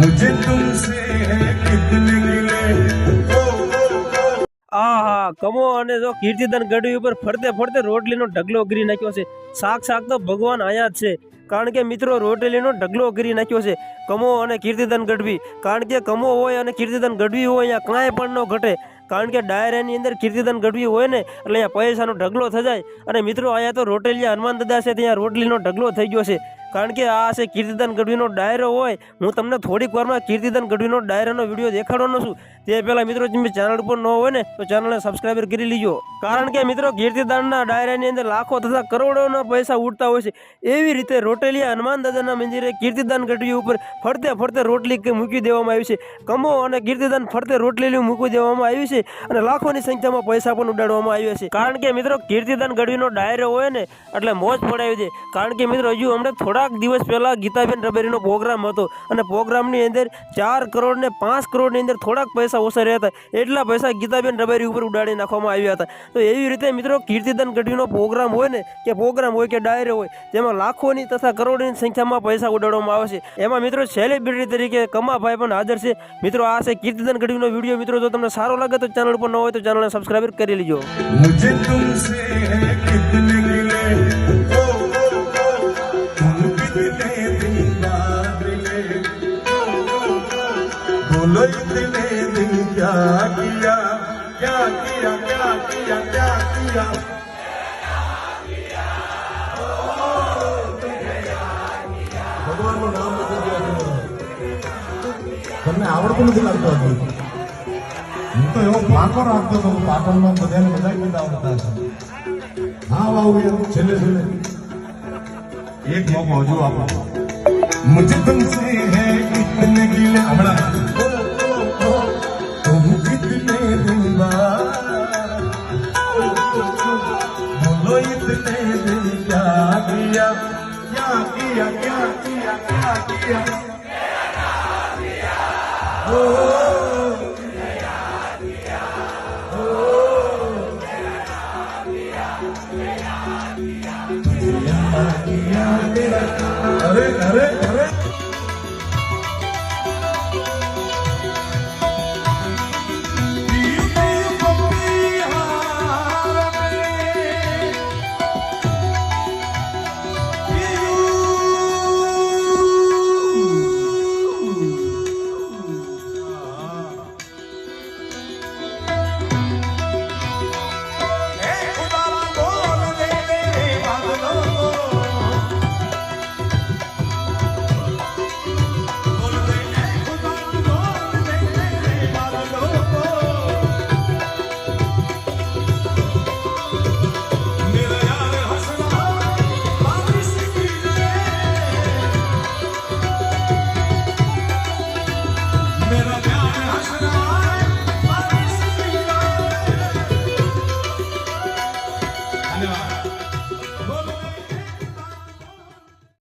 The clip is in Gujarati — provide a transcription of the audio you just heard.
मुझे तुमसे है कितने गिले આહા કમો અને જો કીર્તિદાન ગઢવી ઉપર ફરતે ફરતે રોટલીનો ઢગલો કરી નાખ્યો છે. સાક્ષાત તો ભગવાન આયા જ છે. કારણ કે મિત્રો રોટલીનો ઢગલો કરી નાખ્યો છે કમો અને કીર્તિદાન ગઢવી. કારણ કે કમો હોય અને કીર્તિદાન ગઢવી હોય અહીંયા કાંઈ પણ ન ઘટે. કારણ કે ડાયરાની અંદર કીર્તિદાન ગઢવી હોય ને એટલે અહીંયા પૈસાનો ઢગલો થઈ જાય. અને મિત્રો અહીંયા તો રોટેલિયા હનુમાન દાદા છે ત્યાં રોટલીનો ઢગલો થઈ ગયો છે. કારણ કે આ છે કીર્તિદાન ગઢવીનો ડાયરો હોય. હું તમને થોડીક વારમાં કીર્તિદાન ગઢવીનો ડાયરાનો વિડીયો દેખાડવાનો છું. તે પહેલાં મિત્રો તમે ચેનલ પર ન હોય ને તો ચેનલને સબસ્ક્રાઈબર કરી લીજો. કારણ કે મિત્રો કીર્તિદાનના ડાયરાની અંદર લાખો તથા કરોડોના પૈસા ઉડતા હોય છે. એવી રીતે રોટેલિયા હનુમાન દાદાના મંદિરે કીર્તિદાન ગઢવી ઉપર ફરતે ફરતે રોટલી મૂકી દેવામાં આવી છે. કમો અને કીર્તિદાન ફરતે રોટલી મૂકી દેવામાં આવી છે અને લાખોની સંખ્યામાં પૈસા પણ ઉડાડવામાં આવ્યા છે. કારણ કે મિત્રો કીર્તિદાન ગઢવીનો ડાયરો હોય ને એટલે મોજ પડાવી દે. કારણ કે મિત્રો હજુ હમણાં થોડાક દિવસ પહેલા ગીતાબેન રબારીનો પ્રોગ્રામ હતો અને પ્રોગ્રામની અંદર 4 કરોડ ને 5 કરોડની અંદર થોડાક પૈસા ઓછા રહ્યા હતા. એટલા પૈસા ગીતાબેન રબારી ઉપર ઉડાડી નાખવામાં આવ્યા હતા. તો એવી રીતે મિત્રો કીર્તિદાન ગઢવીનો પ્રોગ્રામ હોય ને કે પ્રોગ્રામ હોય કે ડાયરો હોય જેમાં લાખોની તથા કરોડોની સંખ્યામાં પૈસા ઉડાડવામાં આવે છે. એમાં મિત્રો સેલિબ્રિટી તરીકે કમાભાઈ પણ હાજર છે. મિત્રો આ છે કીર્તિદાન ગઢવીનો વિડીયો. મિત્રો જો તમને સારો લાગે તો ચેનલ પર ન હોય તો ચેનલને સબસ્ક્રાઇબ કરી લેજો. मुझे तुमसे है कितने गिले तुम कितने दिन बाद मिले बोलो इतने दिन क्या किया क्या किया क्या किया क्या किया ભગવાનનું નામ નથી ગયા તમને આવડતું નથી લાગતું હતું. હું તો એવો પાકો રાખતો હતો પાટણમાં બધાને બધા ગીત આવડતા છે. હા આવું એમ છેલ્લે છેલ્લે એક મોકો હજુ આપો. મુझे तुमसे है